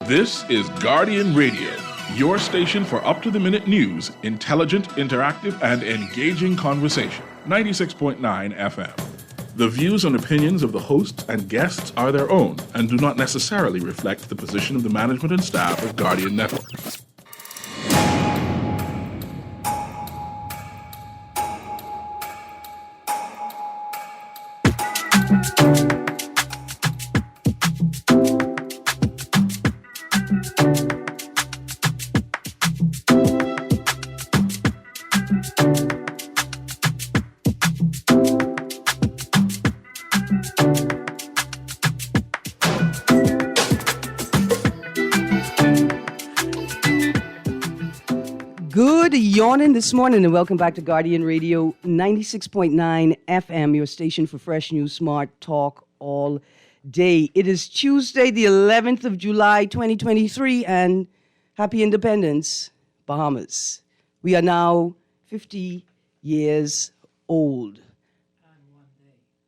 This is Guardian Radio, your station for up-to-the-minute news, intelligent, interactive, and engaging conversation. 96.9 FM. The views and opinions of the hosts and guests are their own and do not necessarily reflect the position of the management and staff of Guardian Network. Yawning this morning, and welcome back to Guardian Radio 96.9 FM, your station for fresh news, smart talk all day. It is Tuesday, the 11th of July, 2023, and happy independence, Bahamas. We are now 50 years old.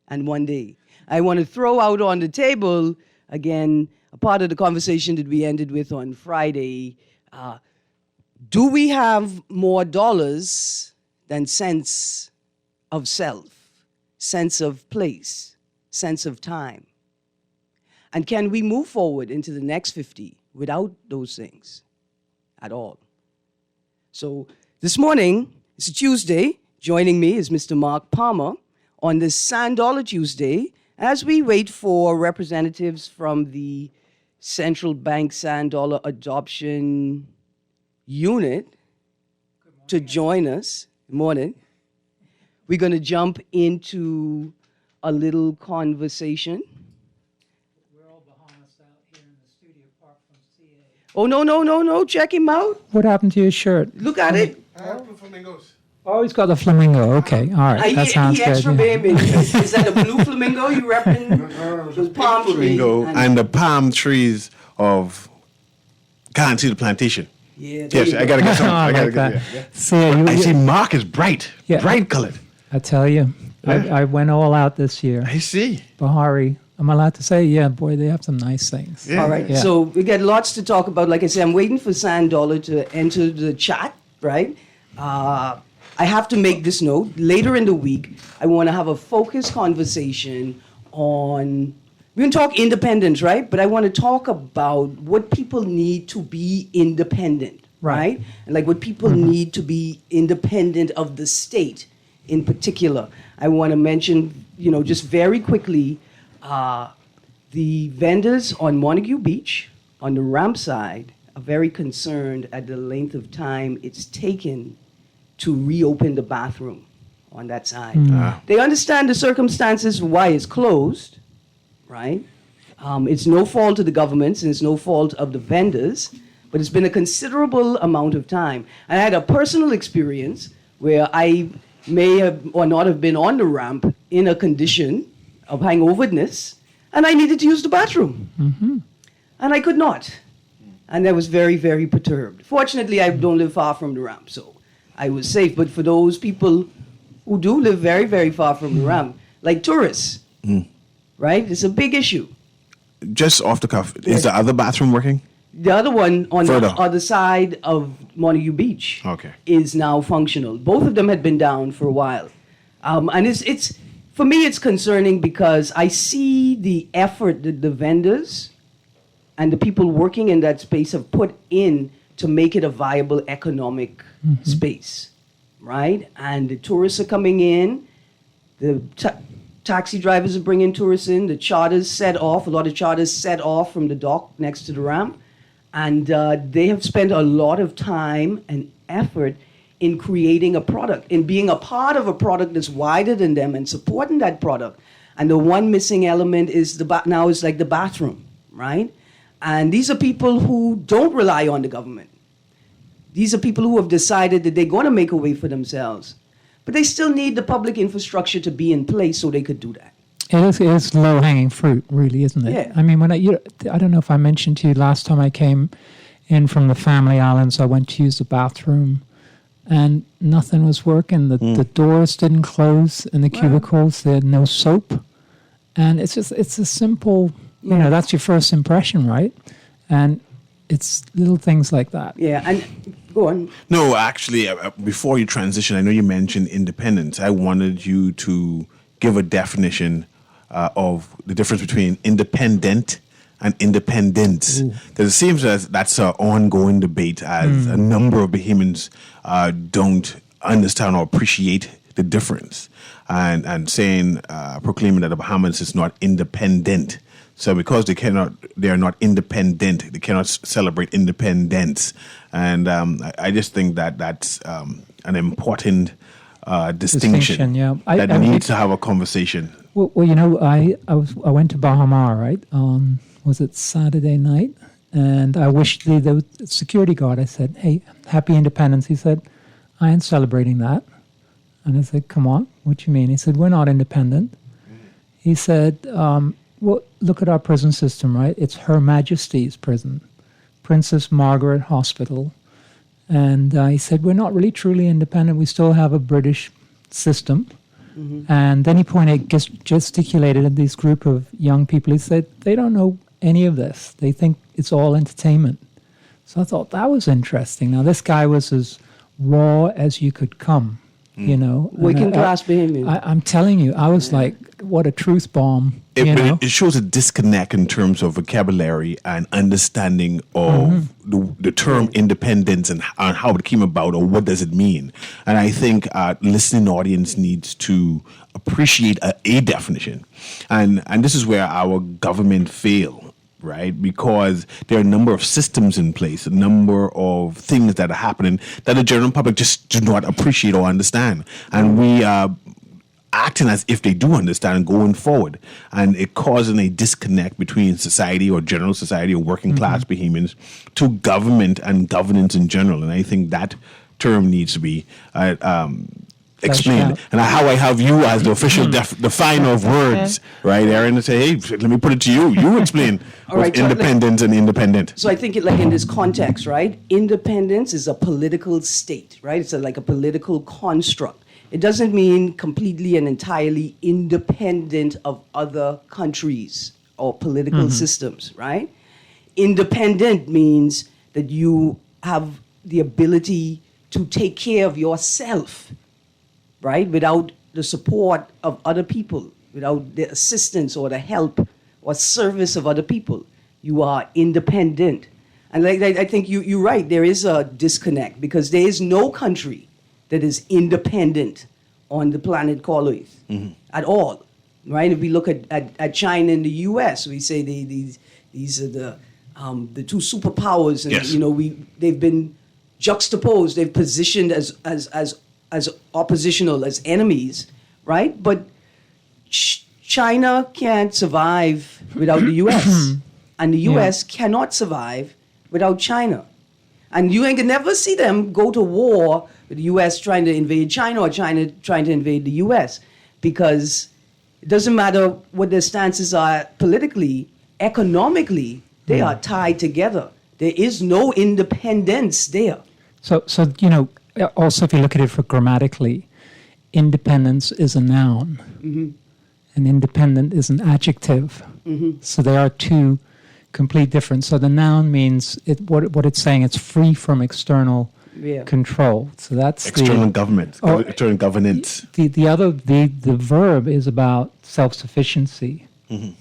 And one day. I want to throw out on the table, again, a part of the conversation that we ended with on Friday. Do we have more dollars than sense of self, sense of place, sense of time? And can we move forward into the next 50 without those things at all? So this morning, it's a Tuesday. Joining me is Mr. Mark Palmer on this Sand Dollar Tuesday as we wait for representatives from the Central Bank Sand Dollar Adoption Unit to join us. Good morning. We're going to jump into a little conversation. We're all Bahamas out here in the studio apart from CA. Oh, no. Check him out. What happened to your shirt? Look at it. I have blue flamingos. Oh, he's got the flamingo. Okay, all right. That sounds he good. extra baby. Is that a blue flamingo you repping? Those palm trees. Flamingo and the palm trees of Can't See the Plantation. Yeah, Yes, I gotta get some. I I gotta like that. get yeah. See, I see Mark is bright, Yeah. bright colored. I tell you, I went all out this year. I see. Bahari. I'm allowed to say, yeah, boy, they have some nice things. Yeah. All right, Yeah. so we got lots to talk about. Like I said, I'm waiting for Sand Dollar to enter the chat, right? I have to make this note. Later in the week, I want to have a focused conversation on, we're going to talk independence, right? But I want to talk about what people need to be independent, right? And like what people need to be independent of the state in particular. I want to mention, just very quickly, the vendors on Montague Beach, on the ramp side, are very concerned at the length of time it's taken to reopen the bathroom on that side. They understand the circumstances why it's closed, right? It's no fault of the governments and it's no fault of the vendors, but it's been a considerable amount of time. And I had a personal experience where I may have or not have been on the ramp in a condition of hangoverness, and I needed to use the bathroom. And I could not. And I was very, very perturbed. Fortunately, I don't live far from the ramp, so I was safe. But for those people who do live very, very far from the ramp, like tourists, right? It's a big issue. Just off the cuff, is the other bathroom working? The other one on Further. the other side of Montague Beach Okay. is now functional. Both of them had been down for a while. And it's for me, it's concerning because I see the effort that the vendors and the people working in that space have put in to make it a viable economic space, right? And the tourists are coming in, the taxi drivers are bringing tourists in, the charters set off, a lot of charters set off from the dock next to the ramp, and they have spent a lot of time and effort in creating a product, in being a part of a product that's wider than them and supporting that product. And the one missing element is now is like the bathroom, right? And these are people who don't rely on the government. These are people who have decided that they're going to make a way for themselves. But they still need the public infrastructure to be in place so they could do that. It is low-hanging fruit, really, isn't it? Yeah. I mean, I don't know if I mentioned to you last time I came in from the Family Islands, I went to use the bathroom, and nothing was working. The doors didn't close in the cubicles. They had no soap. And it's a simple, that's your first impression, right? And it's little things like that. Yeah, and go on. No, actually, before you transition, I know you mentioned independence. I wanted you to give a definition of the difference between independent and independence. Because it seems as that's an ongoing debate as a number of Bahamians don't understand or appreciate the difference. And saying, proclaiming that the Bahamas is not independent. So because they are not independent, they cannot celebrate independence. And I just think that that's an important distinction Yeah. that needs to have a conversation. Well, you know, I went to Bahama, right? Was it Saturday night? And I wished the security guard, I said, "Hey, happy independence." He said, "I ain't celebrating that." And I said, "Come on, what you mean?" He said, "We're not independent." He said, "Well, look at our prison system, right? It's Her Majesty's prison, Princess Margaret Hospital." And he said, "We're not really truly independent. We still have a British system." And then he gesticulated at this group of young people. He said, "They don't know any of this. They think it's all entertainment." So I thought that was interesting. Now, this guy was as raw as you could come, you know. Working class Bahamian. I'm telling you, I was like, what a truth bomb. It shows a disconnect in terms of vocabulary and understanding of the term independence and how it came about or what does it mean. And I think listening audience needs to appreciate a definition. And this is where our government fail. Right, because there are a number of systems in place, a number of things that are happening that the general public just do not appreciate or understand, and we are acting as if they do understand going forward, and it causing a disconnect between society or general society or working class Bahamians to government and governance in general. And I think that term needs to be explained, and how I have you as the official definer of words, right, Erin, and say, hey, let me put it to you. You explain Right, so independence and independent. So I think like in this context, right, independence is a political state, right? It's like a political construct. It doesn't mean completely and entirely independent of other countries or political systems, right? Independent means that you have the ability to take care of yourself, right? Without the support of other people, without the assistance or the help or service of other people. You are independent. And I think you're right, there is a disconnect because there is no country that is independent on the planet called Earth at all, right? If we look at China and the U.S., we say these are the two superpowers, and yes. you know they've been juxtaposed, they've positioned as oppositional, as enemies, right? But China can't survive without the U.S. and the U.S. cannot survive without China. And you can never see them go to war with the U.S. trying to invade China or China trying to invade the U.S. because it doesn't matter what their stances are politically, economically, they are tied together. There is no independence there. So you know, also if you look at it grammatically, independence is a noun, and independent is an adjective. So they are two complete different. So the noun means what it's saying. It's free from external control. So that's external government, external governance. The verb is about self-sufficiency,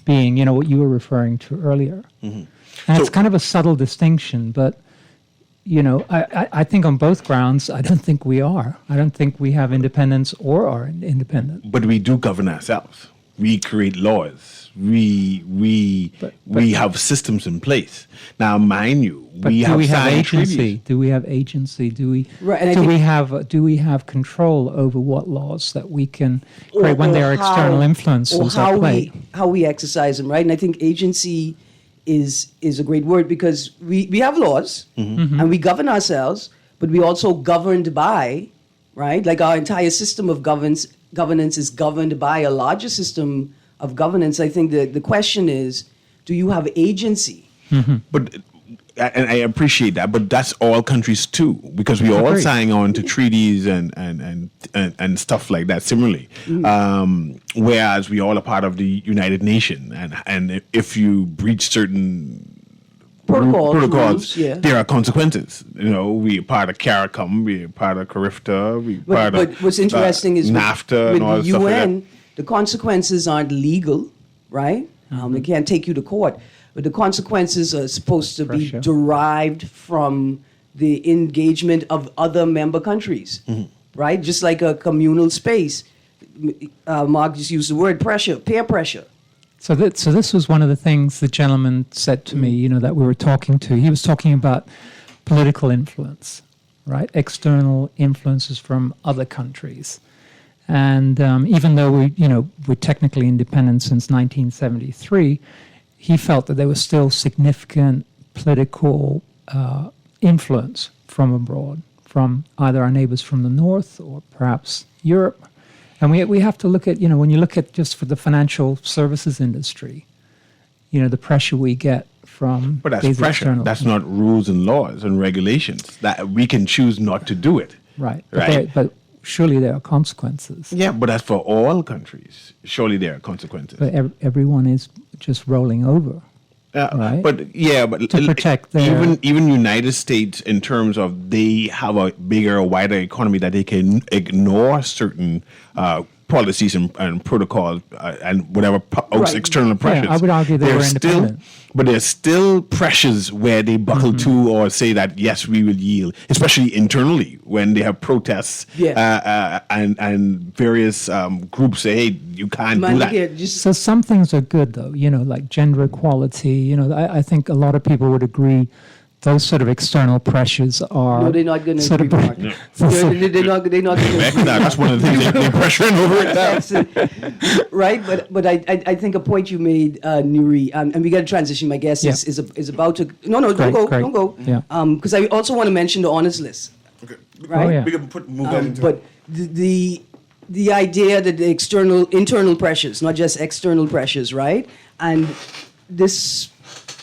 being, you know, what you were referring to earlier. And it's kind of a subtle distinction, but you know, I think on both grounds, I don't think we are. I don't think we have independence or are independent. But we do govern ourselves. We create laws. We have systems in place. Now, mind you, we have signed treaties. Do we have agency? Do we have control over what laws that we can create when there are external influences at play? How we exercise them, right? And I think agency is a great word because we have laws and we govern ourselves, but we also governed by, right? Like our entire system of governance is governed by a larger system of governance. I think the question is, do you have agency? But and I appreciate that, but that's all countries too, because we all sign on to treaties and stuff like that. Similarly, whereas we all are part of the United Nations, and if you breach certain protocols, yeah. There are consequences. You know, we're part of CARICOM, we're part of CARIFTA, we're part But of what's interesting is NAFTA with and all the that stuff like that. UN, the consequences aren't legal, right? They can't take you to court. But the consequences are supposed to be Pressure. derived from the engagement of other member countries, right? Just like a communal space. Mark just used the word pressure, peer pressure. So this was one of the things the gentleman said to me, you know, that we were talking to. He was talking about political influence, right? External influences from other countries. And even though we're technically independent since 1973, he felt that there was still significant political influence from abroad, from either our neighbors from the north or perhaps Europe. And we have to look at, you know, when you look at just for the financial services industry, you know, the pressure we get from But that's these pressure. external- That's not rules and laws and regulations. That we can choose not to do it. right. Right. But surely there are consequences. Yeah, but that's for all countries. Surely there are consequences. But everyone is just rolling over. Right. But To protect their- even United States, in terms of they have a bigger, wider economy, that they can ignore certain policies and protocols and whatever Right. external pressures. I would argue they were There's still, independent. but there's still pressures where they buckle to or say that yes, we will yield, especially internally when they have protests and various groups say, hey, you can't do that. So some things are good, though, you know, like gender equality. You know, I think a lot of people would agree those sort of external pressures are. No, they're not going to sort agree, of- Mark. They're not going to agree. That's one of the things they're pressuring over it now. That's it. Right, but I think a point you made, Nuri, and we got to transition. My guest Yeah. is about to. No, Great, don't go. Yeah. Because I also want to mention the honors list. Okay. Right? Oh, yeah. We can move that into But the idea that the internal pressures, not just external pressures, right? And this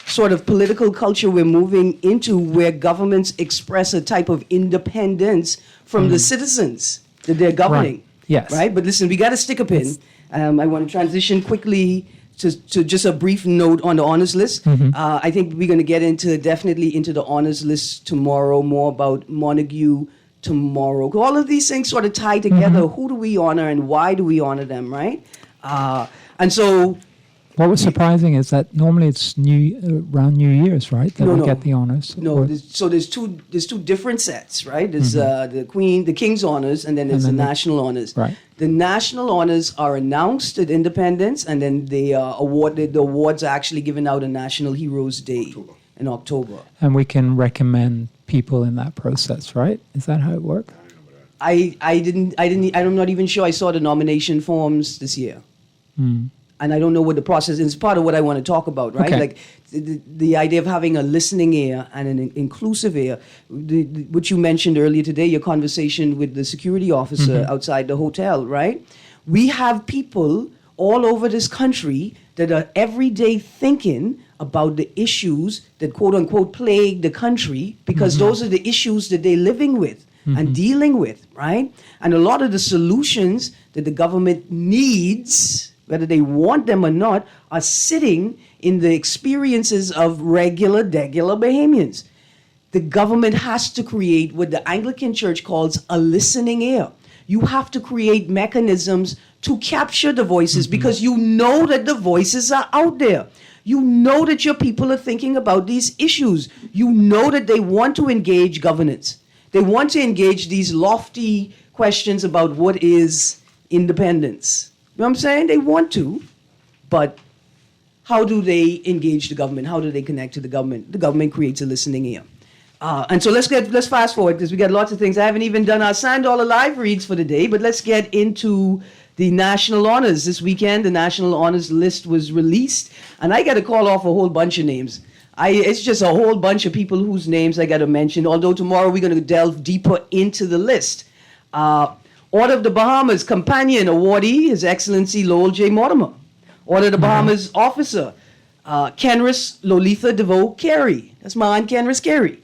sort of political culture we're moving into, where governments express a type of independence from the citizens that they're governing. Right. Yes. Right? But listen, we got to stick a pin. I want to transition quickly to just a brief note on the honors list. I think we're going to get definitely into the honors list tomorrow, more about Montague tomorrow. All of these things sort of tie together. Who do we honor and why do we honor them, right? And so... What was surprising is that normally it's around New Year's, right? That we get the honors. No, Or- there's two different sets, right? There's the King's honors, and then there's And the then national honors. Right. The national honors are announced at Independence, and then they are awarded. The awards are actually given out on National Heroes Day in October. And we can recommend people in that process, right? Is that how it works? I'm not even sure I saw the nomination forms this year. And I don't know what the process is. It's part of what I want to talk about, right? Okay. Like the idea of having a listening ear and an inclusive ear. What you mentioned earlier today, your conversation with the security officer outside the hotel, right? We have people all over this country that are every day thinking about the issues that quote unquote plague the country, because those are the issues that they're living with and dealing with, right? And a lot of the solutions that the government needs, whether they want them or not, are sitting in the experiences of regular, degular Bahamians. The government has to create what the Anglican Church calls a listening ear. You have to create mechanisms to capture the voices because you know that the voices are out there. You know that your people are thinking about these issues. You know that they want to engage governance. They want to engage these lofty questions about what is independence. You know what I'm saying? They want to, but how do they engage the government? How do they connect to the government? The government creates a listening ear. And so let's fast forward because we got lots of things. I haven't even done our $1 live reads for the day, but let's get into the national honors. This weekend, the national honors list was released, and I got to call off a whole bunch of names. It's just a whole bunch of people whose names I got to mention, although tomorrow we're going to delve deeper into the list. Order of the Bahamas Companion Awardee, His Excellency Lowell J. Mortimer. Order of the Bahamas Officer, Kenris Lolitha DeVoe Carey. That's my Aunt Kenris Carey.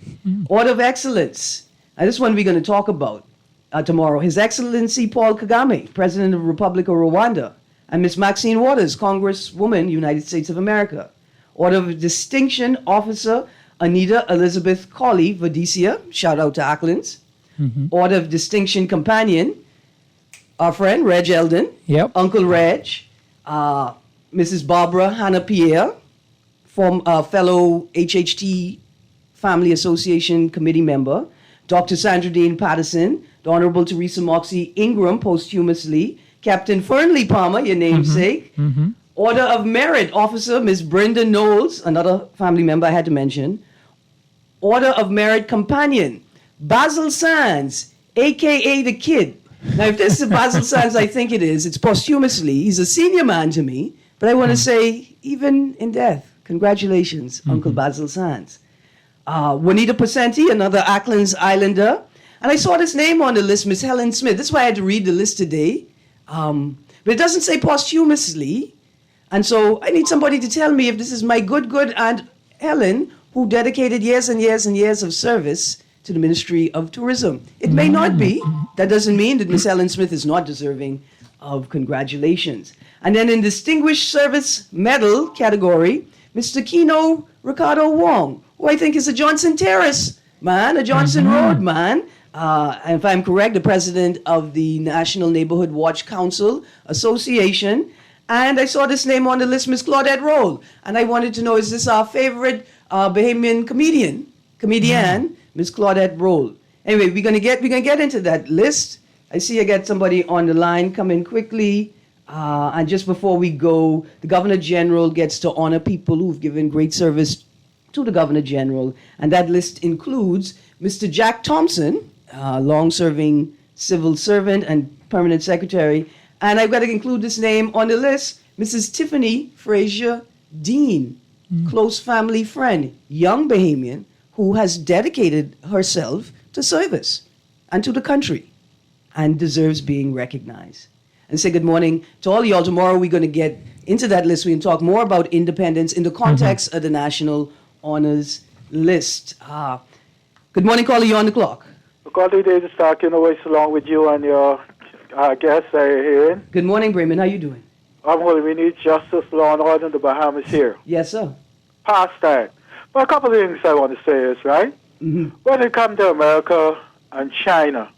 Order of Excellence. Now, this one we're going to talk about tomorrow. His Excellency Paul Kagame, President of the Republic of Rwanda. And Miss Maxine Waters, Congresswoman, United States of America. Order of Distinction, Officer Anita Elizabeth Colley Vadicia, shout out to Acklands. Order of Distinction Companion, our friend Reg Eldon. Yep. Uncle Reg. Mrs. Barbara Hannah Pierre, fellow HHT Family Association committee member. Dr. Sandra Dean Patterson, the Honorable Teresa Moxie Ingram, posthumously. Captain Fernley Palmer, your namesake. Order of Merit Officer Miss Brenda Knowles, another family member I had to mention. Order of Merit Companion, Basil Sands, a.k.a. the Kid. Now, if this is Basil Sands, I think it is. It's posthumously. He's a senior man to me. But I want to say, even in death, congratulations, Uncle Basil Sands. Juanita Pocenti, another Acklands Islander. And I saw this name on the list, Miss Helen Smith. That's why I had to read the list today. But it doesn't say posthumously. And so I need somebody to tell me if this is my good Aunt Helen, who dedicated years and years and years of service to the Ministry of Tourism. It may not be. That doesn't mean that Miss Helen Smith is not deserving of congratulations. And then in Distinguished Service Medal category, Mr. Kino Ricardo Wong, who I think is a Johnson Terrace man, a Johnson Road man. And if I'm correct, the president of the National Neighborhood Watch Council Association. And I saw this name on the list, Miss Claudette Roll. And I wanted to know, is this our favorite Bahamian comedian, Miss Claudette Roll? Anyway, we're gonna get into that list. I see I got somebody on the line. Come in quickly. And just before we go, the Governor General gets to honor people who've given great service to the Governor General. And that list includes Mr. Jack Thompson, long-serving civil servant and permanent secretary. And I've got to include this name on the list, Mrs. Tiffany Frazier Dean, close family friend, young Bahamian, who has dedicated herself to service and to the country and deserves being recognized. And say good morning to all y'all. Tomorrow we're going to get into that list. We can talk more about independence in the context of the National Honors List. Good morning, caller. You're on the clock. Macaulay Davis talking always along with you and your guest, Erin. Good morning, Bremen. How you doing? I'm well. We need justice, law, and order in the Bahamas here. Yes, sir. Past that. But a couple of things I want to say is, right? When it comes to America and China,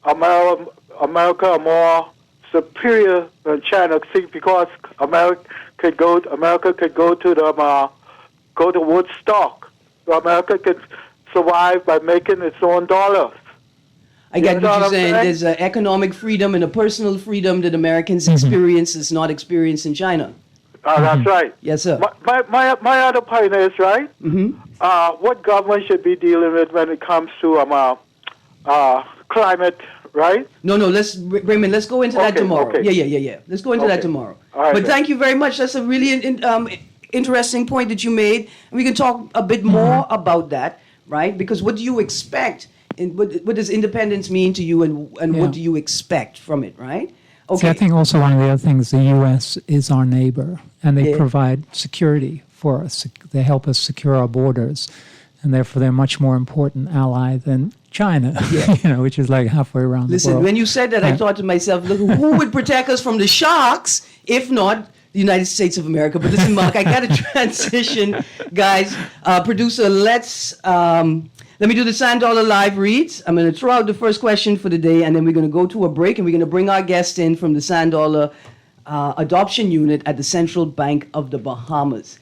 America are more superior than China, because America could go to Woodstock. So America could survive by making its own dollars. I get what you're saying. There's an economic freedom and a personal freedom that Americans experience is not experienced in China. That's right. Yes, sir. My other point is, right, what government should be dealing with when it comes to climate, right? No, let's go into that tomorrow. Okay. Yeah. Let's go into that tomorrow. All right, but thank you very much. That's a really interesting point that you made. And we can talk a bit more about that, right? Because what do you expect? And what does independence mean to you, and what do you expect from it, right? Okay. See, I think also one of the other things, the U.S. is our neighbor, and they provide security for us. They help us secure our borders, and therefore they're a much more important ally than China, which is like halfway around the world. Listen, when you said that, I thought to myself, look, who would protect us from the sharks if not the United States of America? But listen, Mark, I got to transition, guys. Producer, let me do the Sand Dollar live reads. I'm going to throw out the first question for the day, and then we're going to go to a break, and we're going to bring our guest in from the Sand Dollar Adoption Unit at the Central Bank of the Bahamas.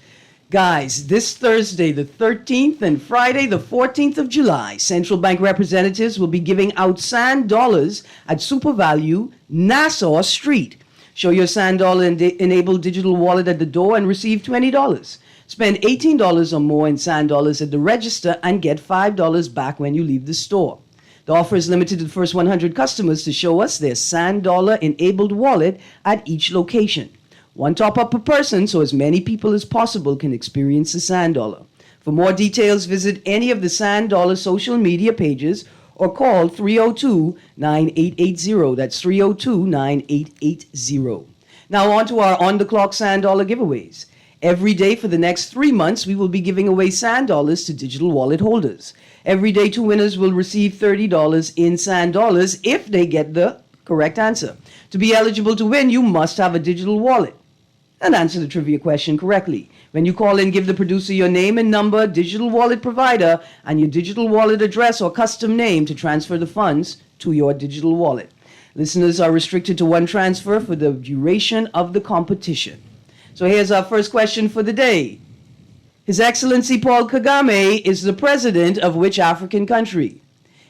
Guys, this Thursday, the 13th, and Friday, the 14th of July, Central Bank representatives will be giving out sand dollars at SuperValue, Nassau Street. Show your Sand Dollar enabled digital wallet at the door and receive $20. Spend $18 or more in sand dollars at the register and get $5 back when you leave the store. The offer is limited to the first 100 customers to show us their sand dollar enabled wallet at each location. One top-up per person, so as many people as possible can experience the sand dollar. For more details, visit any of the Sand Dollar social media pages or call 302-9880. That's 302-9880. Now on to our on-the-clock sand dollar giveaways. Every day for the next 3 months, we will be giving away sand dollars to digital wallet holders. Every day, 2 winners will receive $30 in sand dollars if they get the correct answer. To be eligible to win, you must have a digital wallet and answer the trivia question correctly. When you call in, give the producer your name and number, digital wallet provider, and your digital wallet address or custom name to transfer the funds to your digital wallet. Listeners are restricted to one transfer for the duration of the competition. So here's our first question for the day. His Excellency Paul Kagame is the president of which African country?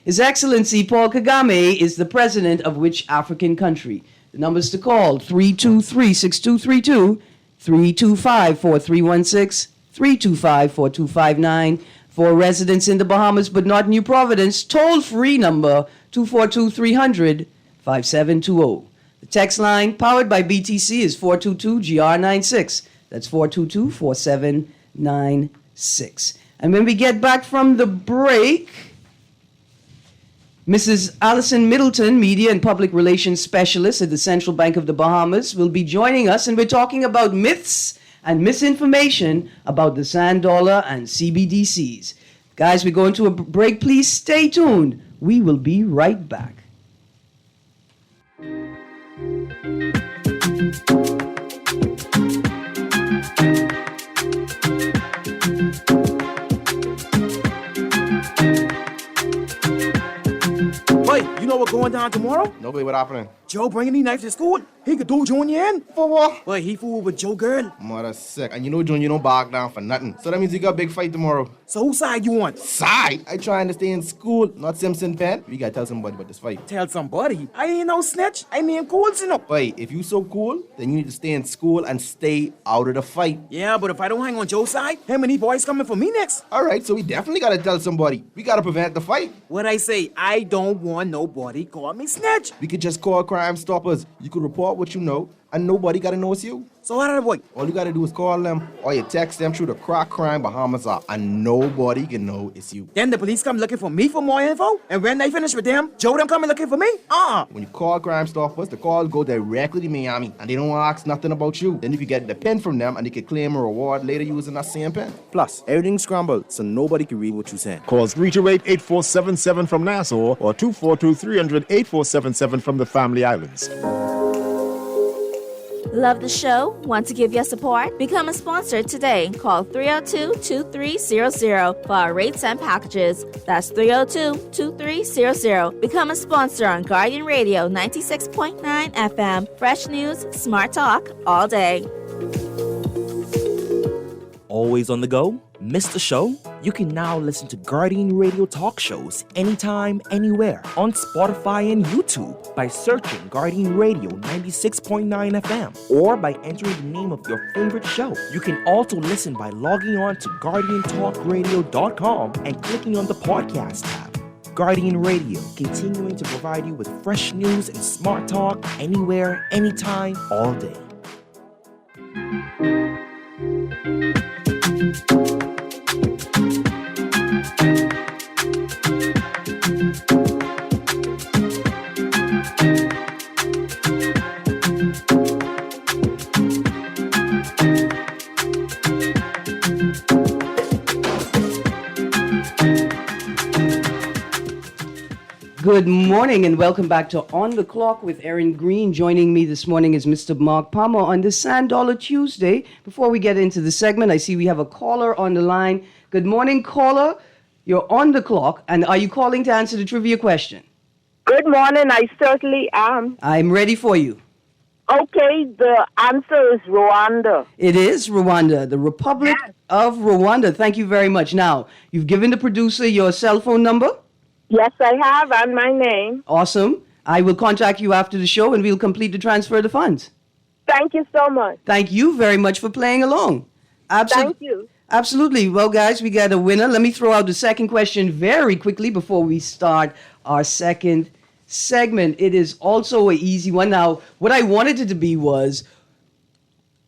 His Excellency Paul Kagame is the president of which African country? The numbers to call, 323-6232, 325-4316, 325-4259. For residents in the Bahamas but not New Providence, toll-free number 242-300-5720. The text line, powered by BTC, is 422-GR96. That's 422-4796. And when we get back from the break, Mrs. Allison Middleton, Media and Public Relations Specialist at the Central Bank of the Bahamas, will be joining us, and we're talking about myths and misinformation about the sand dollar and CBDCs. Guys, we're going to a break. Please stay tuned. We will be right back. Wait, you know what's going down tomorrow? Nobody what happening? Joe bringing these knives to school. He could do Junior in. For what? Wait, he fooled with Joe girl. Mother sick. And you know Junior don't back down for nothing. So that means you got a big fight tomorrow. So whose side you on? Side? I trying to stay in school, not Simpson Pen. We gotta tell somebody about this fight. Tell somebody. I ain't no snitch. I mean cool, you know. Wait, if you so cool, then you need to stay in school and stay out of the fight. Yeah, but if I don't hang on Joe's side, him and these boys coming for me next. Alright, so we definitely gotta tell somebody. We gotta prevent the fight. What I say, I don't want nobody call me snitch. We could just call Crime Stoppers. You could report what you know, and nobody gotta know it's you. So how did I avoid? All you gotta do is call them, or you text them through the Crack Crime Bahamas app, and nobody can know it's you. Then the police come looking for me for more info, and when they finish with them, Joe them coming looking for me? When you call Crime Stoppers, the calls go directly to Miami, and they don't ask nothing about you. Then you can get the pen from them, and you can claim a reward later using that same pen. Plus, everything's scrambled, so nobody can read what you're saying. Call 328-8477 from Nassau or 242-300-8477 from the Family Islands. Love the show? Want to give your support? Become a sponsor today. Call 302-2300 for our rates and packages. That's 302-2300. Become a sponsor on Guardian Radio 96.9 FM. Fresh news, smart talk, all day. Always on the go? Missed the show? You can now listen to Guardian Radio talk shows anytime, anywhere on Spotify and YouTube by searching Guardian Radio 96.9 FM or by entering the name of your favorite show. You can also listen by logging on to GuardianTalkRadio.com and clicking on the podcast tab. Guardian Radio, continuing to provide you with fresh news and smart talk anywhere, anytime, all day. Good morning and welcome back to On the Clock with Erin Greene. Joining me this morning is Mr. Mark Palmer on this Sand Dollar Tuesday. Before we get into the segment, I see we have a caller on the line. Good morning, caller. You're on the clock, and are you calling to answer the trivia question? Good morning, I certainly am. I'm ready for you. Okay, the answer is Rwanda. It is Rwanda, the Republic of Rwanda. Thank you very much. Now, you've given the producer your cell phone number? Yes, I have, and my name. Awesome. I will contact you after the show, and we'll complete the transfer of the funds. Thank you so much. Thank you very much for playing along. Thank you. Absolutely. Well, guys, we got a winner. Let me throw out the second question very quickly before we start our second segment. It is also an easy one. Now, what I wanted it to be was,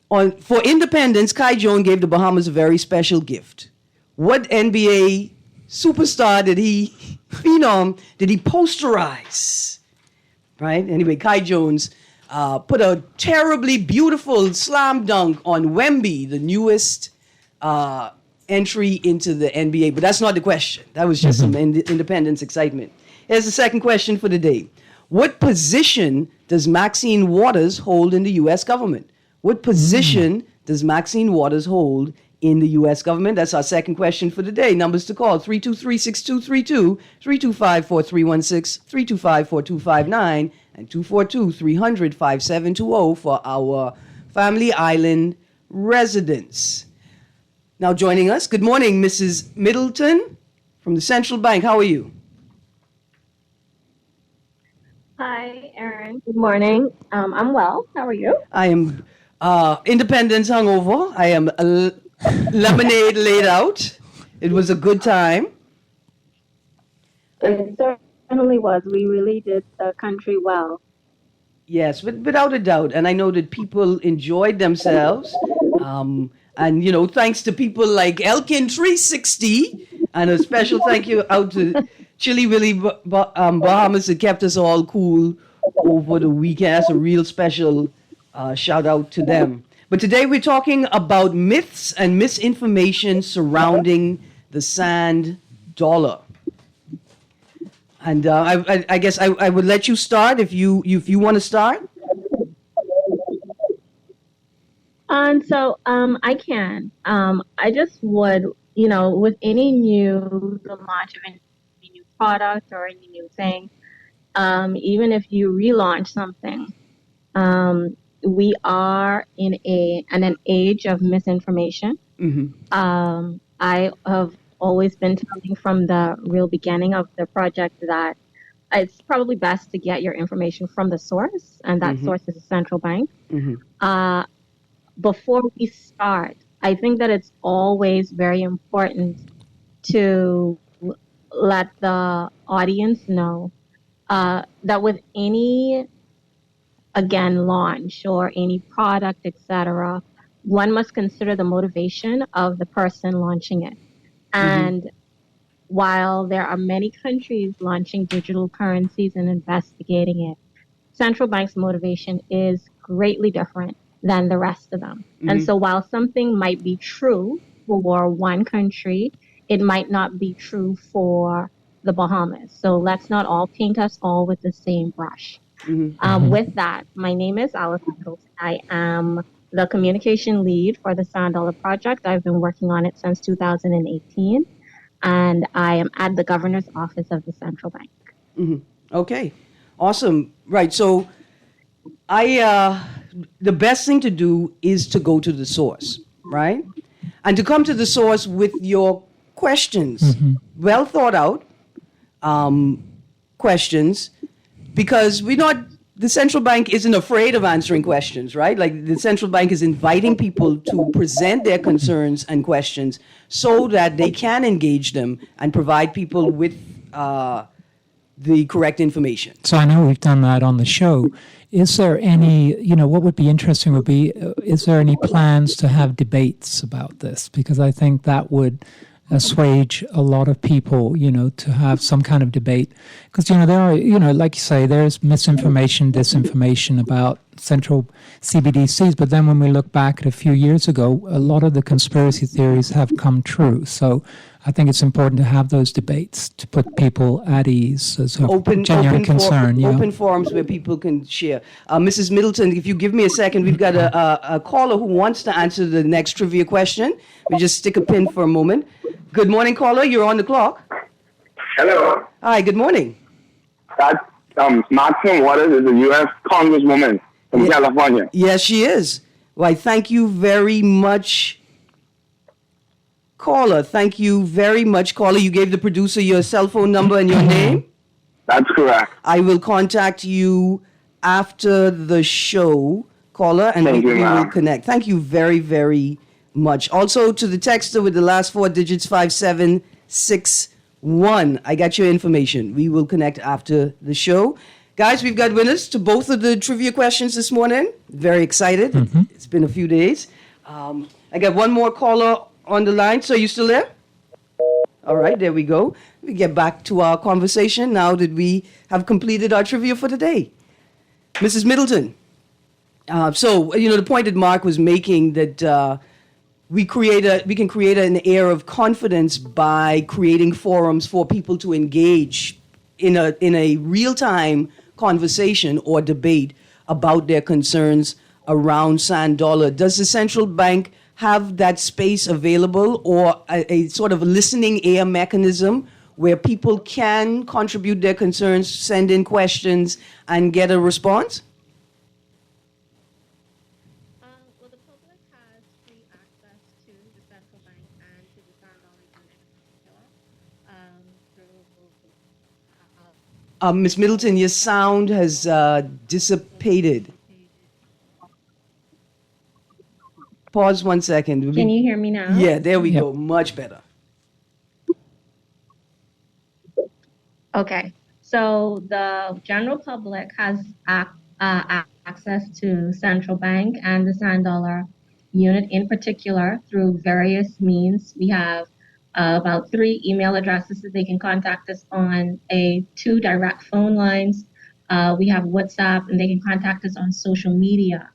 for independence, Kai Jones gave the Bahamas a very special gift. What NBA superstar did he posterize? Right? Anyway, Kai Jones put a terribly beautiful slam dunk on Wemby, the newest entry into the NBA. But that's not the question. That was just some independence excitement. Here's the second question for the day. What position does Maxine Waters hold in the U.S. government? What position does Maxine Waters hold in the U.S. government? That's our second question for the day. Numbers to call, 323-6232, 325-4316, 325-4259, and 242-300-5720 for our Family Island residents. Now joining us, good morning, Mrs. Middleton from the Central Bank. How are you? Hi, Erin. Good morning. I'm well. How are you? I am Independence hungover. I am lemonade laid out. It was a good time. It certainly was. We really did the country well. Yes, without a doubt. And I know that people enjoyed themselves. And, you know, thanks to people like Elkin360, and a special thank you out to Chili Willy Bahamas that kept us all cool over the weekend. That's a real special shout out to them. But today we're talking about myths and misinformation surrounding the sand dollar. And I guess I would let you start if you want to start. So I can. I just would, with any new launch of any new product or any new thing, even if you relaunch something, we are in an age of misinformation. Mm-hmm. I have always been telling from the real beginning of the project that it's probably best to get your information from the source, and that source is the central bank. Mm-hmm. Before we start, I think that it's always very important to let the audience know that with any, again, launch or any product, etc., one must consider the motivation of the person launching it. And while there are many countries launching digital currencies and investigating it, central bank's motivation is greatly different than the rest of them. And so while something might be true for one country, it might not be true for the Bahamas. So let's not all paint us all with the same brush. With that, my name is Alice Middleton. I am the communication lead for the Sand Dollar Project. I've been working on it since 2018, and I am at the Governor's Office of the Central Bank. Okay, awesome. Right, so the best thing to do is to go to the source, right? And to come to the source with your questions, well thought out questions, because the central bank isn't afraid of answering questions, right? Like the central bank is inviting people to present their concerns and questions so that they can engage them and provide people with the correct information. So I know we've done that on the show. Is there any, what would be interesting would be, is there any plans to have debates about this? Because I think that would assuage a lot of people, to have some kind of debate. Because, there are, like you say, there's misinformation, disinformation about central CBDCs. But then when we look back at a few years ago, a lot of the conspiracy theories have come true. So I think it's important to have those debates to put people at ease. As genuine concern. Open forums where people can share. Mrs. Middleton, if you give me a second, we've got a caller who wants to answer the next trivia question. We just stick a pin for a moment. Good morning, caller. You're on the clock. Hello. Hi, good morning. Maxine Waters is a U.S. Congresswoman from California. Yes, she is. Why, thank you very much, caller. Thank you very much, caller. You gave the producer your cell phone number and your name? That's correct. I will contact you after the show, caller, and we will connect. Thank you very, very much. Also, to the texter with the last four digits, 5761. I got your information. We will connect after the show. Guys, we've got winners to both of the trivia questions this morning. Very excited. It's been a few days. I got one more caller on the line. So you still there? All right, there we go. We get back to our conversation now that we have completed our trivia for today. Mrs. Middleton. The point that Mark was making that we can create an air of confidence by creating forums for people to engage in a real-time conversation or debate about their concerns around sand dollar. Does the central bank have that space available, or a sort of listening ear mechanism where people can contribute their concerns, send in questions, and get a response? Well, the public has free access to the central bank and to the sand dollar unit through Ms. Middleton, your sound has dissipated. Pause 1 second. Can you hear me now? Yeah, there we go. Much better. Okay, so the general public has access to central bank and the sand dollar unit in particular through various means. We have about 3 email addresses that they can contact us on, 2 direct phone lines. We have WhatsApp, and they can contact us on social media.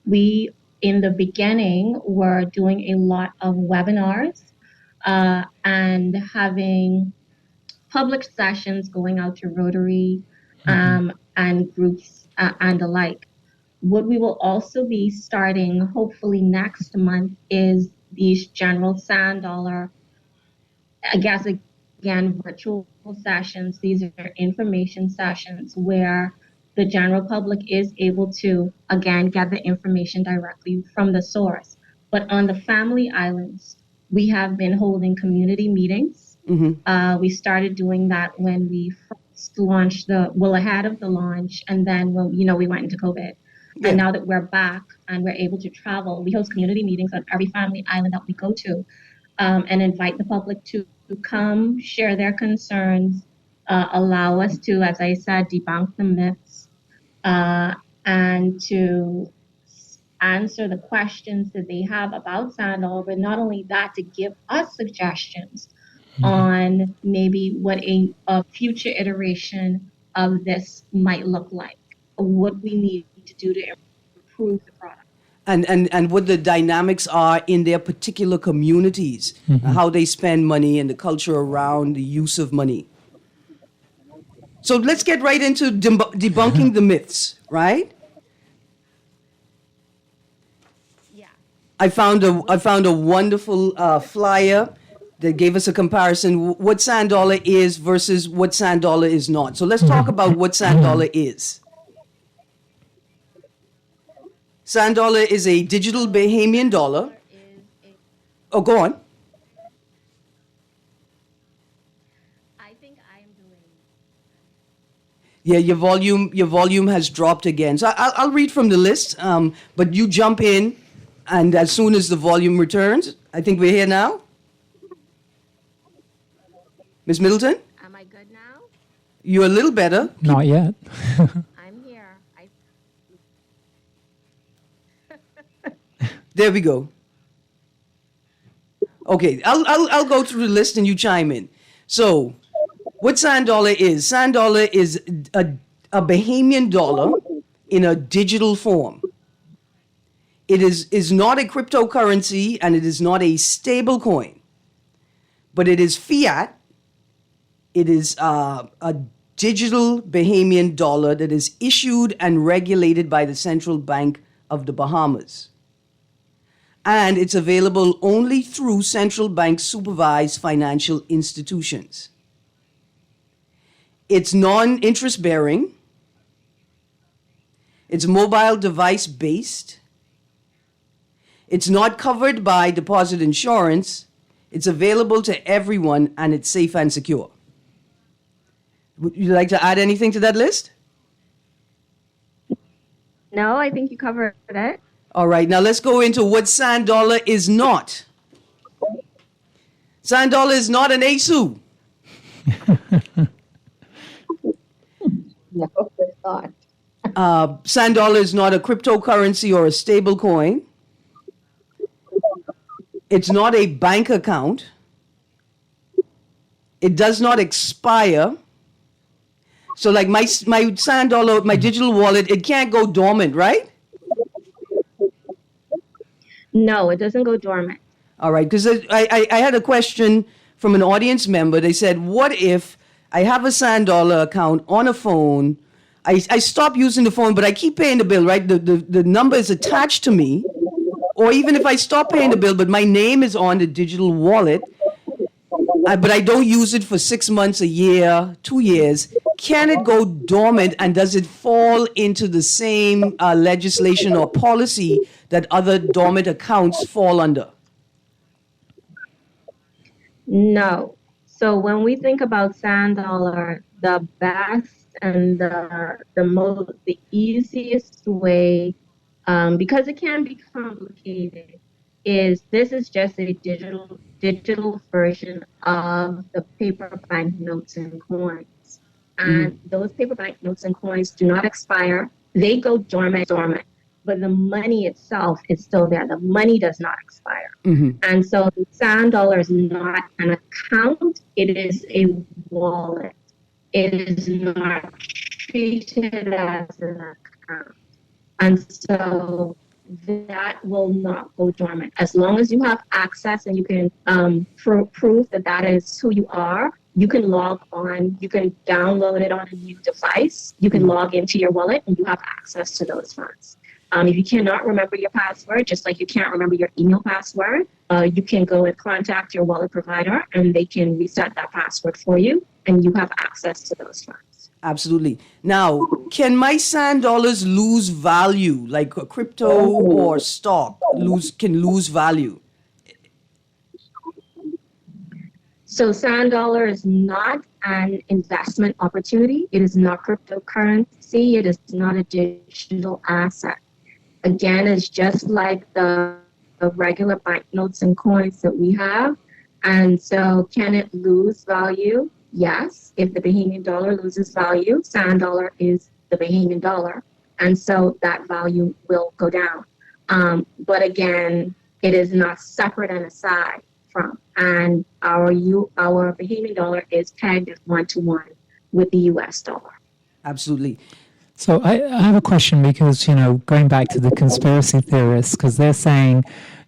We, in the beginning, were doing a lot of webinars and having public sessions going out to Rotary and groups and the like. What we will also be starting hopefully next month is these general sand dollar, I guess again, virtual sessions. These are information sessions where the general public is able to, again, get the information directly from the source. But on the family islands, we have been holding community meetings. We started doing that when we first launched ahead of the launch, and then we went into COVID. Yeah. And now that we're back and we're able to travel, we host community meetings on every family island that we go to, and invite the public to come share their concerns, allow us to, as I said, debunk the myths, and to answer the questions that they have about sand dollar, but not only that, to give us suggestions on maybe what a future iteration of this might look like, what we need to do to improve the product. And what the dynamics are in their particular communities, how they spend money and the culture around the use of money. So let's get right into debunking the myths, right? Yeah. I found a wonderful flyer that gave us a comparison what sand dollar is versus what sand dollar is not. So let's talk about what sand dollar is. Sand dollar is a digital Bahamian dollar. Oh, go on. I think I am doing. Yeah, your volume has dropped again. So I'll read from the list, but you jump in, and as soon as the volume returns, I think we're here now. Ms. Middleton? Am I good now? You're a little better. Not yet. I'm here. There we go. Okay, I'll go through the list and you chime in. So, what sand dollar is? Sand dollar is a Bahamian dollar in a digital form. It is not a cryptocurrency and it is not a stable coin, but it is fiat. It is a digital Bahamian dollar that is issued and regulated by the Central Bank of the Bahamas. And it's available only through central bank supervised financial institutions. It's non-interest bearing. It's mobile device based. It's not covered by deposit insurance. It's available to everyone and it's safe and secure. Would you like to add anything to that list? No, I think you covered it. All right, now let's go into what sand dollar is not. Sand dollar is not an ASU. No, it's not. Sand dollar is not a cryptocurrency or a stable coin. It's not a bank account. It does not expire. So like my sand dollar, my digital wallet, it can't go dormant, right? No, it doesn't go dormant. All right, because I had a question from an audience member. They said, what if I have a sand dollar account on a phone, I stopped using the phone, but I keep paying the bill, right? The number is attached to me. Or even if I stop paying the bill, but my name is on the digital wallet, but I don't use it for 6 months, a year, 2 years, can it go dormant, and does it fall into the same legislation or policy that other dormant accounts fall under? No. So when we think about sand dollar, the best and the easiest way, because it can be complicated, is this is just a digital version of the paper banknotes and coins. And those paper banknotes and coins do not expire. They go dormant, but the money itself is still there. The money does not expire. And so the sand dollar is not an account, it is a wallet. It is not treated as an account. And so that will not go dormant. As long as you have access and you can prove that that is who you are, you can log on, you can download it on a new device, you can log into your wallet, and you have access to those funds. If you cannot remember your password, just like you can't remember your email password, you can go and contact your wallet provider and they can reset that password for you and you have access to those funds. Absolutely. Now, can my sand dollars lose value, like a crypto or stock can lose value? So sand dollar is not an investment opportunity. It is not cryptocurrency. It is not a digital asset. Again, it's just like the regular banknotes and coins that we have. And so can it lose value? Yes. If the Bahamian dollar loses value, sand dollar is the Bahamian dollar. And so that value will go down. But again, it is not separate and aside from. And our Bahamian dollar is pegged at 1-to-1 with the US dollar. Absolutely. So I have a question because, going back to the conspiracy theorists, because they're saying,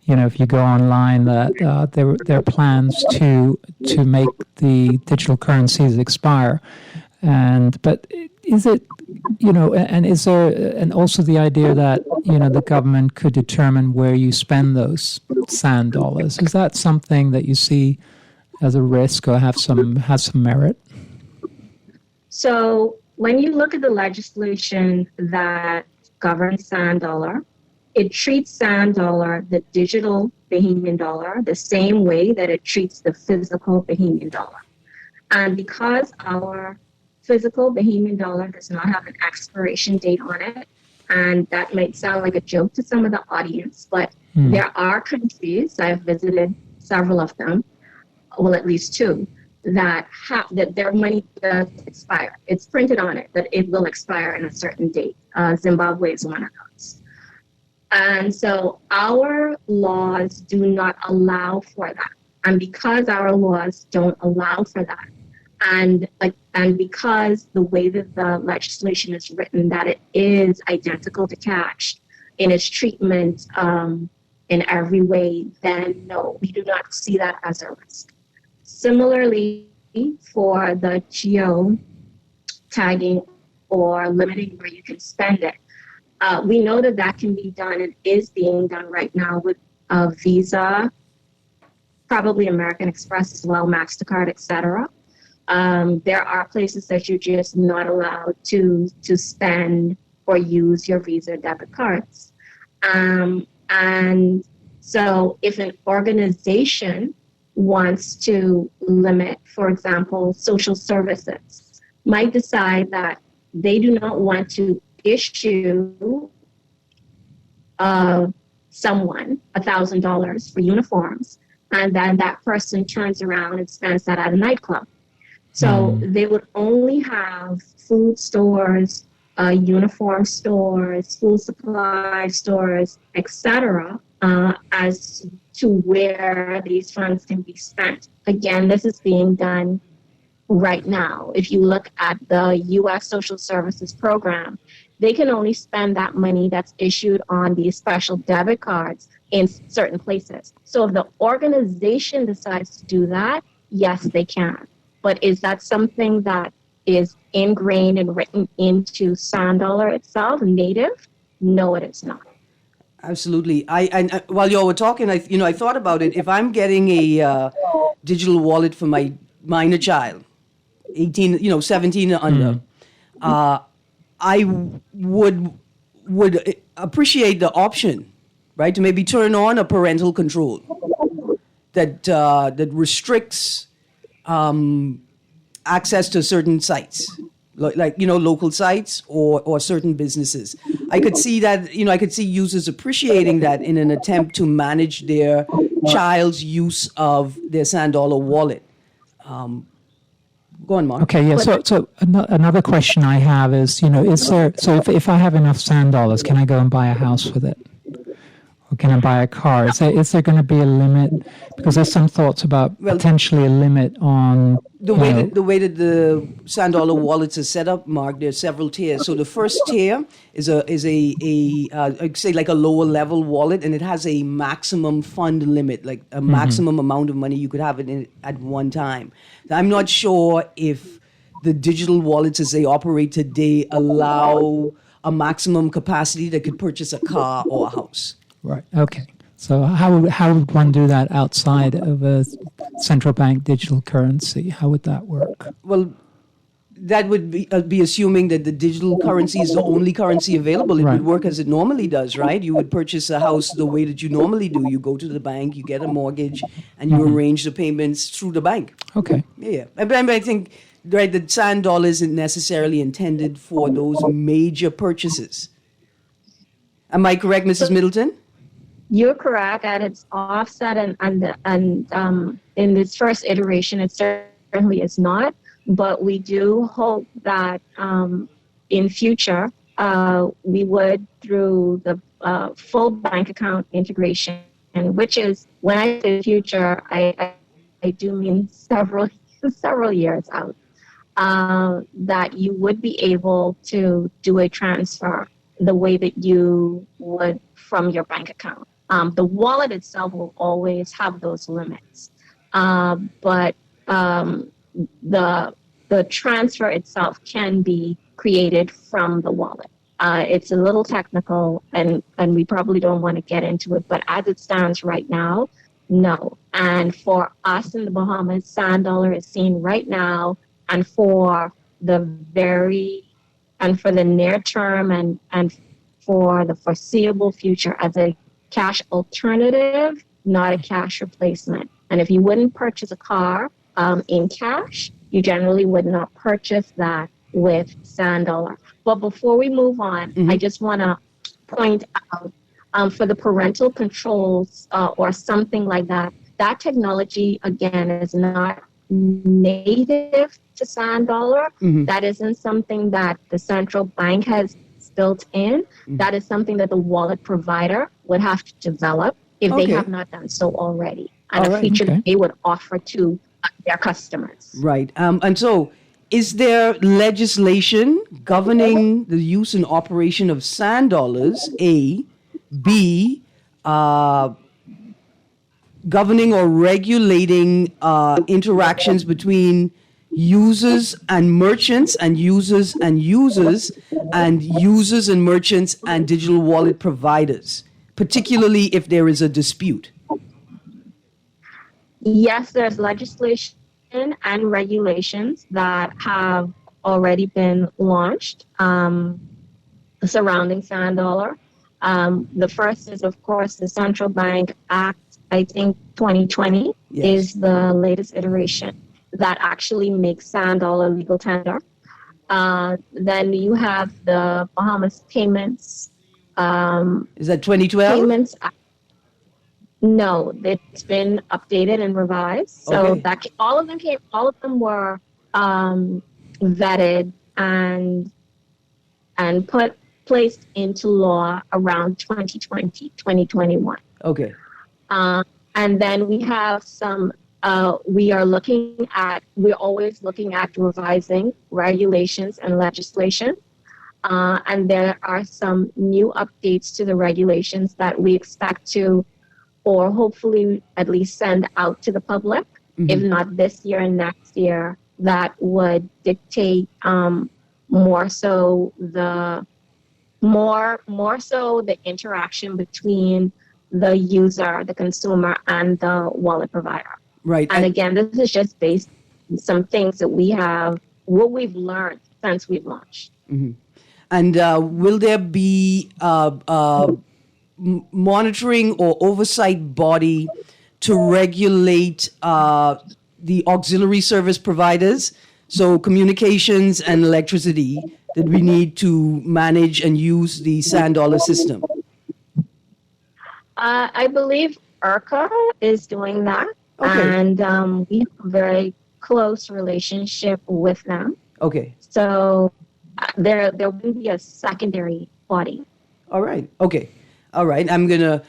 if you go online, that there are plans to make the digital currencies expire. But is it, and is there, and also the idea that, the government could determine where you spend those sand dollars. Is that something that you see as a risk or has some merit? So when you look at the legislation that governs sand dollar, it treats sand dollar, the digital Bahamian dollar, the same way that it treats the physical Bahamian dollar. And because our physical Bahamian dollar does not have an expiration date on it, and that might sound like a joke to some of the audience, but there are countries, I've visited several of them, well, at least two, that their money does expire. It's printed on it that it will expire in a certain date. Zimbabwe is one of those. And so our laws do not allow for that. And because our laws don't allow for that, and because the way that the legislation is written, that it is identical to cash in its treatment in every way, then no, we do not see that as a risk. Similarly, for the geo tagging or limiting where you can spend it, we know that can be done and is being done right now with Visa, probably American Express as well, MasterCard, etc. There are places that you're just not allowed to spend or use your Visa debit cards. And so if an organization wants to limit, for example, social services, might decide that they do not want to issue someone $1,000 for uniforms, and then that person turns around and spends that at a nightclub. So they would only have food stores, uniform stores, school supply stores, etc., as to where these funds can be spent. Again, this is being done right now. If you look at the U.S. Social Services Program, they can only spend that money that's issued on these special debit cards in certain places. So if the organization decides to do that, yes, they can. But is that something that is ingrained and written into Sand Dollar itself, native. No, it is not. Absolutely. While you were talking, I thought about it. If I'm getting a digital wallet for my minor child, 18, 17 and under, I would appreciate the option, right, to maybe turn on a parental control that restricts access to certain sites, like local sites or certain businesses. I could see that, I could see users appreciating that in an attempt to manage their child's use of their Sand Dollar wallet. Go on, Mark. Okay, yeah. So another question I have is, is there? So if I have enough Sand Dollars, can I go and buy a house with it? Or can I buy a car? Is there going to be a limit? Because there's some thoughts about potentially a limit on the way that the Sand Dollar wallets are set up, Mark. There's several tiers. So the first tier is I'd say like a lower level wallet, and it has a maximum fund limit, like a maximum amount of money you could have in it at one time. I'm not sure if the digital wallets as they operate today allow a maximum capacity that could purchase a car or a house. Right. Okay. So how would one do that outside of a central bank digital currency? How would that work? Well, that would be assuming that the digital currency is the only currency available. It would work as it normally does, right? You would purchase a house the way that you normally do. You go to the bank, you get a mortgage, and you arrange the payments through the bank. Okay. Yeah. I think, right, the Sand Dollar isn't necessarily intended for those major purchases. Am I correct, Mrs. Middleton? You're correct, and it's offset, and in this first iteration, it certainly is not. But we do hope that in future, we would, through the full bank account integration, and which is, when I say future, I do mean several years out, that you would be able to do a transfer the way that you would from your bank account. The wallet itself will always have those limits, but the transfer itself can be created from the wallet. It's a little technical, and we probably don't want to get into it, but as it stands right now, no. And for us in the Bahamas, Sand Dollar is seen right now, and for the near term and for the foreseeable future as a cash alternative, not a cash replacement. And if you wouldn't purchase a car in cash, you generally would not purchase that with Sand Dollar. But before we move on, I just want to point out for the parental controls or something like that, that technology, again, is not native to Sand Dollar. That isn't something that the central bank has built in. That is something that the wallet provider would have to develop if they have not done so already, and a feature that they would offer to their customers. Right. And so, is there legislation governing the use and operation of Sand Dollars? A, B, governing or regulating interactions between users and merchants, and users and users, and users and merchants and digital wallet providers, particularly if there is a dispute? Yes, there's legislation and regulations that have already been launched surrounding Sand Dollar. The first is, of course, the Central Bank Act, I think 2020 is the latest iteration that actually makes Sand Dollar legal tender. Then you have the Bahamas Payments. Is that 2012? Payments Act. No, it's been updated and revised. So that all of them were vetted and placed into law around 2020, 2021. Okay. And then we have some. We're always looking at revising regulations and legislation. And there are some new updates to the regulations that we expect to, or hopefully at least send out to the public, if not this year and next year, that would dictate more so the interaction between the user, the consumer, and the wallet provider. Right. And again, this is just based on some things that what we've learned since we've launched. Mm-hmm. And will there be monitoring or oversight body to regulate the auxiliary service providers, so communications and electricity that we need to manage and use the sand dollar system? I believe IRCA is doing that, and we have a very close relationship with them. Okay. So there will be a secondary body. All right. Okay. All right. I'm going to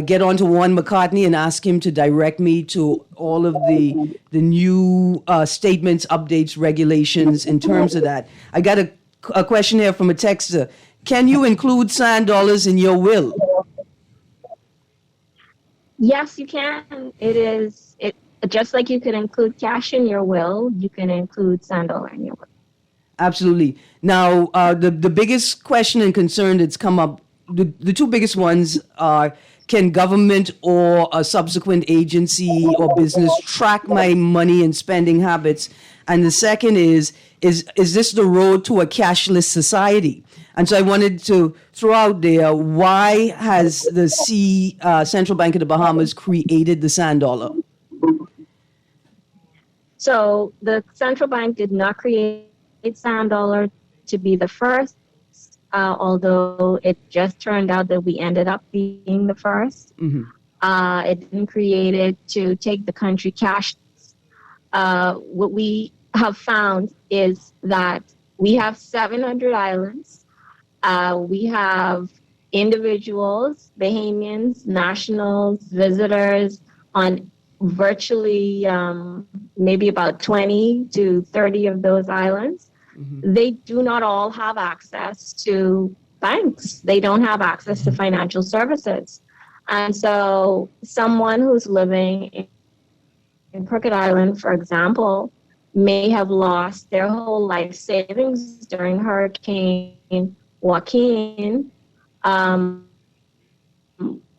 get on to Warren McCartney and ask him to direct me to all of the new statements, updates, regulations in terms of that. I got a question here from a texter. Can you include sand dollars in your will? Yes, you can. It just like you can include cash in your will, you can include sand dollar in your will. Absolutely. Now, the biggest question and concern that's come up, the two biggest ones are, can government or a subsequent agency or business track my money and spending habits? And the second is this the road to a cashless society? And so I wanted to throw out there, why has the Central Bank of the Bahamas created the sand dollar? So the central bank did not create sand dollar to be the first, although it just turned out that we ended up being the first. Mm-hmm. It didn't create it to take the country cashless. What we have found is that we have 700 islands. We have individuals, Bahamians, nationals, visitors on virtually maybe about 20 to 30 of those islands. Mm-hmm. They do not all have access to banks. They don't have access to financial services. And so someone who's living in Crooked Island, for example, may have lost their whole life savings during Hurricane Joaquin,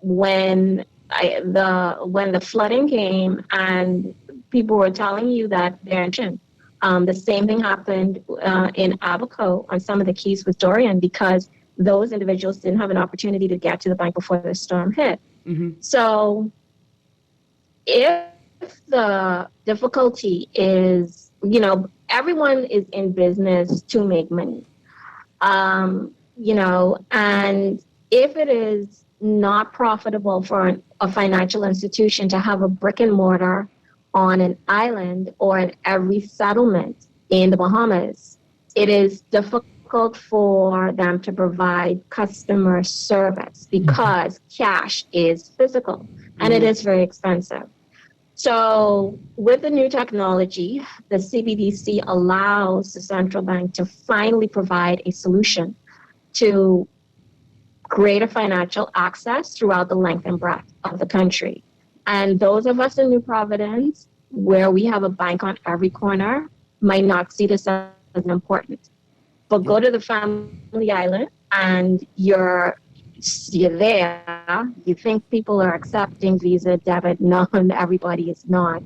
when the flooding came and people were telling you that they're in. The same thing happened in Abaco on some of the keys with Dorian, because those individuals didn't have an opportunity to get to the bank before the storm hit. Mm-hmm. So if the difficulty is, everyone is in business to make money. And if it is not profitable for a financial institution to have a brick and mortar on an island or in every settlement in the Bahamas, it is difficult for them to provide customer service because cash is physical and it is very expensive. So with the new technology, the CBDC allows the central bank to finally provide a solution to greater financial access throughout the length and breadth of the country. And those of us in New Providence, where we have a bank on every corner, might not see this as important. But go to the Family Island and you're there, you think people are accepting Visa, debit, none, everybody is not.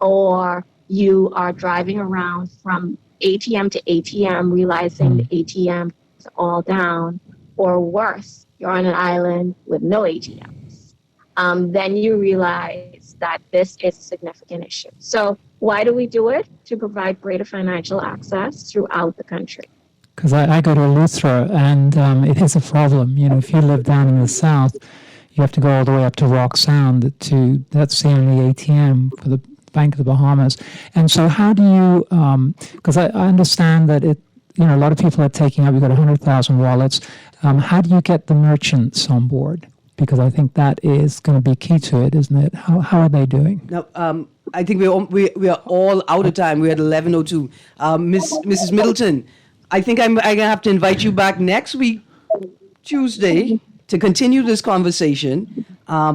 Or you are driving around from ATM to ATM, realizing the ATM is all down. Or worse, you're on an island with no ATMs. Then you realize that this is a significant issue. So why do we do it? To provide greater financial access throughout the country. Because I go to Eleuthera, and it is a problem. If you live down in the south, you have to go all the way up to Rock Sound. That's the only ATM for the Bank of the Bahamas. And so how do you, because I understand that a lot of people are taking up, you've got 100,000 wallets. How do you get the merchants on board? Because I think that is going to be key to it, isn't it? How are they doing? Now, I think we are all out of time. We're at 11:02. Mrs. Middleton, I think I'm going to have to invite you back next week, Tuesday, to continue this conversation.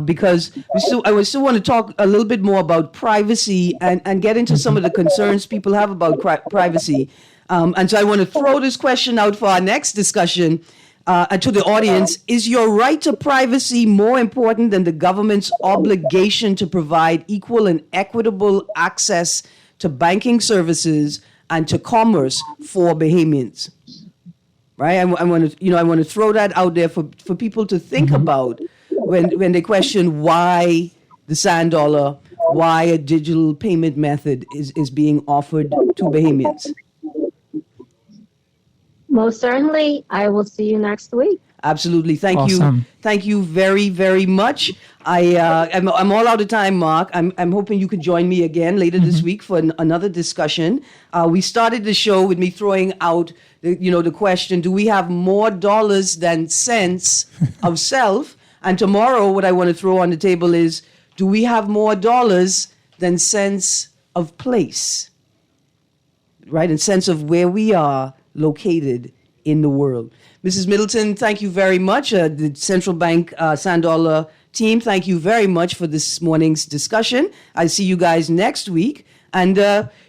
because I still want to talk a little bit more about privacy and get into some of the concerns people have about privacy. And so I want to throw this question out for our next discussion to the audience. Is your right to privacy more important than the government's obligation to provide equal and equitable access to banking services and to commerce for Bahamians? Right? I want to throw that out there for people to think about when they question why the sand dollar, why a digital payment method is being offered to Bahamians. Most certainly. I will see you next week. Absolutely. Thank you. Thank you very, very much. I'm all out of time, Mark. I'm hoping you could join me again later this week for another discussion. We started the show with me throwing out the question, do we have more dollars than cents of self? And tomorrow what I want to throw on the table is, do we have more dollars than sense of place? Right? And sense of where we are located in the world. Mrs. Middleton, thank you very much. The Central Bank Sand Dollar team, thank you very much for this morning's discussion. I see you guys next week. And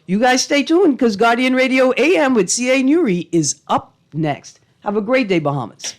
you guys stay tuned because Guardian Radio AM with C.A. Newry is up next. Have a great day, Bahamas.